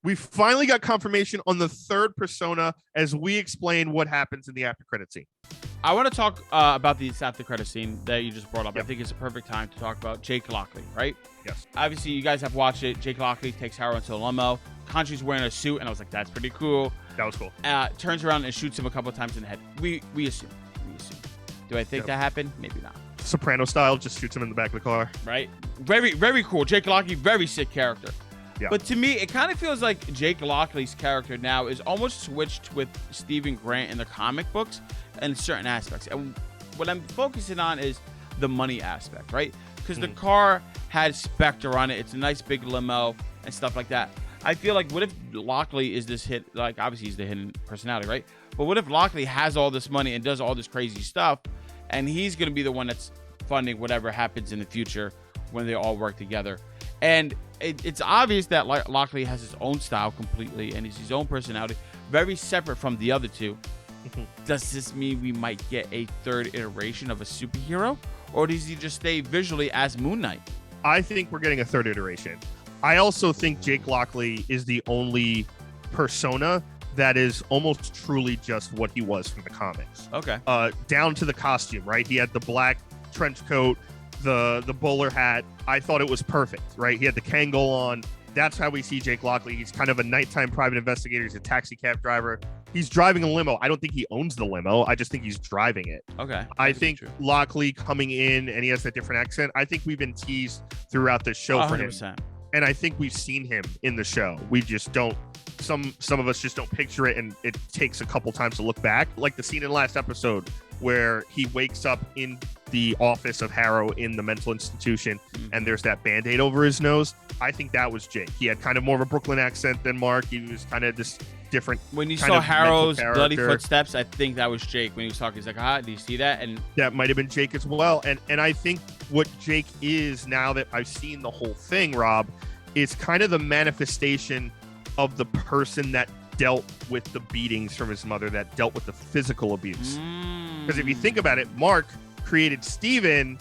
We finally got confirmation on the third persona as we explain what happens in the after credit scene. I want to talk about the after credit scene that you just brought up. Yep. I think it's a perfect time to talk about Jake Lockley, right? Yes. Obviously, you guys have watched it. Jake Lockley takes Harrow into a limo. Khonshu's wearing a suit, and I was like, that's pretty cool. That was cool. Turns around and shoots him a couple of times in the head. We assume. Do I think that happened? Maybe not. Soprano style, just shoots him in the back of the car. Right? Very, very cool. Jake Lockley, very sick character. Yeah. But to me, it kind of feels like Jake Lockley's character now is almost switched with Stephen Grant in the comic books in certain aspects. And what I'm focusing on is the money aspect, right? Because the car had Spector on it. It's a nice big limo and stuff like that. I feel like, what if Lockley is this hit? Like, obviously, he's the hidden personality, right? But what if Lockley has all this money and does all this crazy stuff, and he's going to be the one that's funding whatever happens in the future when they all work together? And it's obvious that Lockley has his own style completely, and he's his own personality, very separate from the other two. Does this mean we might get a third iteration of a superhero, or does he just stay visually as Moon Knight? I think we're getting a third iteration. I also think Jake Lockley is the only persona that is almost truly just what he was from the comics. Okay. Down to the costume, right? He had the black trench coat, the bowler hat. I thought it was perfect, right? He had the Kangol on. That's how we see Jake Lockley. He's kind of a nighttime private investigator. He's a taxi cab driver. He's driving a limo. I don't think he owns the limo. I just think he's driving it. Okay. I think Lockley coming in, and he has that different accent. I think we've been teased throughout the show 100%. for him. And I think we've seen him in the show. We just don't, some of us just don't picture it, and it takes a couple times to look back. Like the scene in last episode where he wakes up in the office of Harrow in the mental institution, and there's that Band-Aid over his nose. I think that was Jake. He had kind of more of a Brooklyn accent than Mark. He was kind of this different. When you saw Harrow's bloody footsteps, I think that was Jake. When he was talking, he's like, do you see that? And that might have been Jake as well. And I think what Jake is, now that I've seen the whole thing, Rob, is kind of the manifestation of the person that dealt with the beatings from his mother, that dealt with the physical abuse. Because if you think about it, Mark created Steven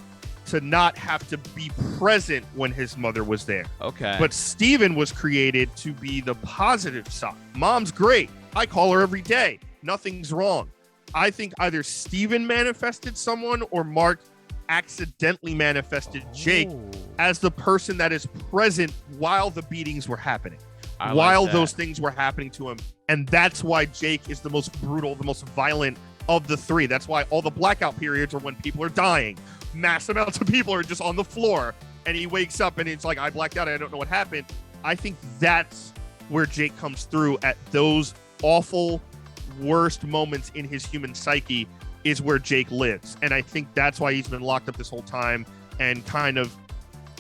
to not have to be present when his mother was there. Okay. But Steven was created to be the positive side. Mom's great. I call her every day. Nothing's wrong. I think either Steven manifested someone or Mark accidentally manifested Jake as the person that is present while the beatings were happening, while those things were happening to him. And that's why Jake is the most brutal, the most violent of the three. That's why all the blackout periods are when people are dying. Mass amounts of people are just on the floor, and he wakes up and it's like, I blacked out. I don't know what happened. I think that's where Jake comes through at those awful, worst moments in his human psyche is where Jake lives. And I think that's why he's been locked up this whole time, and kind of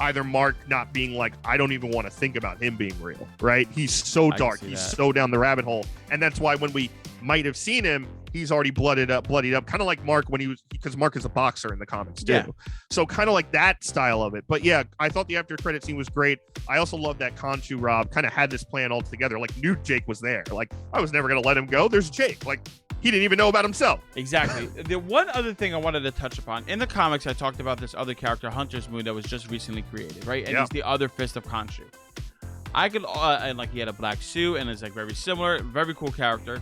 either Mark not being like, I don't even want to think about him being real, right? He's so dark. He's so down the rabbit hole. And that's why when we might have seen him, he's already bloodied up, kind of like Mark when he was, because Mark is a boxer in the comics too. Yeah. So kind of like that style of it. But yeah, I thought the after credit scene was great. I also love that Khonshu, Rob, kind of had this plan all together. Like, knew Jake was there. Like, I was never going to let him go. There's Jake. Like, he didn't even know about himself. Exactly. The one other thing I wanted to touch upon, in the comics, I talked about this other character, Hunter's Moon, that was just recently created, right? And he's the other fist of Khonshu. I could, and like he had a black suit and it's like very similar, very cool character.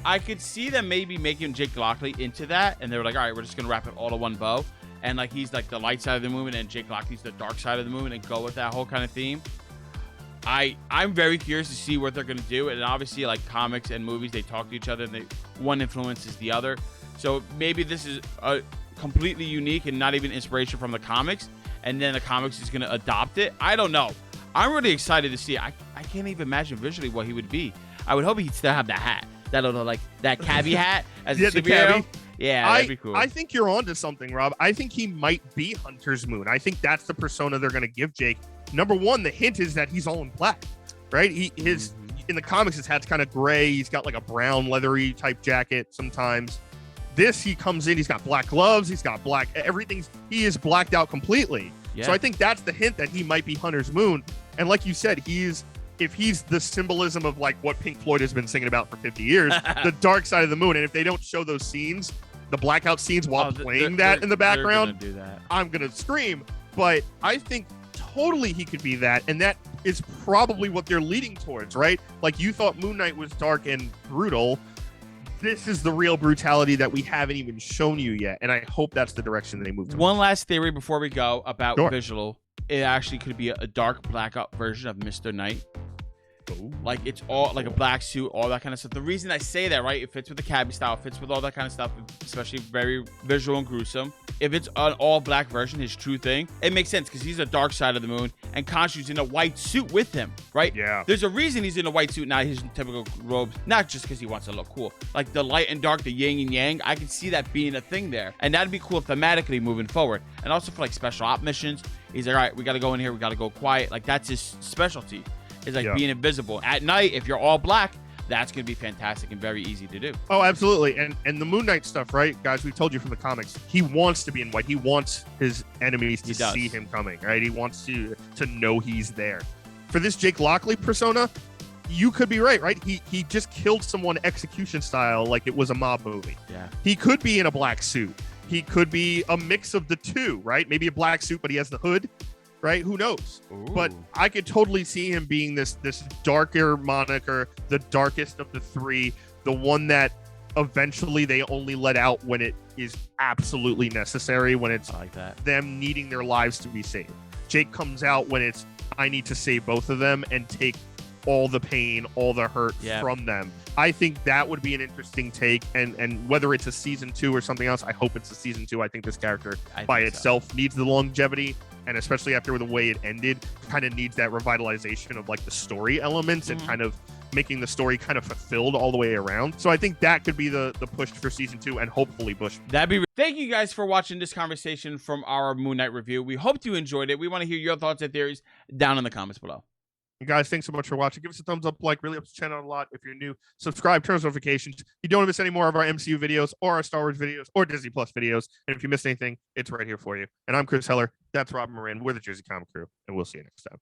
I could see them maybe making Jake Lockley into that, and they were like, all right, we're just gonna wrap it all to one bow, and like he's like the light side of the moon, and Jake Lockley's the dark side of the moon, and go with that whole kind of theme. I'm very curious to see what they're gonna do, and obviously, like comics and movies, they talk to each other, and one influences the other. So maybe this is a completely unique and not even inspiration from the comics, and then the comics is gonna adopt it. I don't know. I'm really excited to see it. I can't even imagine visually what he would be. I would hope he'd still have that hat. That little, like, that cabbie hat as a superhero. Yeah, that'd be cool. I think you're onto something, Rob. I think he might be Hunter's Moon. I think that's the persona they're going to give Jake. Number one, the hint is that he's all in black, right? In the comics, his hat's kind of gray. He's got like a brown leathery type jacket sometimes. This, he comes in, he's got black gloves, he's got black, he is blacked out completely. Yeah. So I think that's the hint that he might be Hunter's Moon. And like you said, if he's the symbolism of like what Pink Floyd has been singing about for 50 years, the dark side of the moon. And if they don't show those scenes, the blackout scenes while playing that in the background, I'm going to scream. But I think totally he could be that. And that is probably what they're leading towards, right? Like you thought Moon Knight was dark and brutal. This is the real brutality that we haven't even shown you yet, and I hope that's the direction they move to. One last theory before we go about Sure. visual. It actually could be a dark blackout version of Mr. Knight. Ooh. Like it's all like a black suit, all that kind of stuff. The reason I say that, right, it fits with the cabbie style, it fits with all that kind of stuff, especially very visual and gruesome. If it's an all black version, his true thing, it makes sense because he's a dark side of the moon and Khonshu's in a white suit with him, right? Yeah. There's a reason he's in a white suit, not his typical robes, not just because he wants to look cool. Like the light and dark, the yin and yang, I can see that being a thing there. And that'd be cool thematically moving forward. And also for like special op missions, he's like, all right, we got to go in here, we got to go quiet. Like that's his specialty. Is like being invisible at night. If you're all black, that's gonna be fantastic and very easy to do. Oh, absolutely. And the Moon Knight stuff, right, guys? We told you from the comics, he wants to be in white. He wants his enemies to see him coming, right? He wants to know he's there. For this Jake Lockley persona, you could be right? He just killed someone execution style, like it was a mob movie. Yeah. He could be in a black suit. He could be a mix of the two, right? Maybe a black suit, but he has the hood. Right? Who knows? Ooh. But I could totally see him being this darker moniker, the darkest of the three, the one that eventually they only let out when it is absolutely necessary, when it's I like that. them needing their lives to be saved. Jake comes out when it's I need to save both of them and take all the pain, all the hurt from them. I think that would be an interesting take, and whether it's a season 2 or something else, I hope it's a season 2. I think this character by itself needs the longevity, and especially after the way it ended, kind of needs that revitalization of like the story elements and kind of making the story kind of fulfilled all the way around. So I think that could be the push for season 2 and hopefully Bush. Thank you guys for watching this conversation from our Moon Knight review. We hope you enjoyed it. We want to hear your thoughts and theories down in the comments below. And guys, thanks so much for watching. Give us a thumbs up, like, really helps the channel a lot. If you're new, subscribe, turn on notifications. You don't miss any more of our MCU videos or our Star Wars videos or Disney Plus videos. And if you missed anything, it's right here for you. And I'm Chris Heller. That's Rob Moran. We're the Jersey Comic Crew, and we'll see you next time.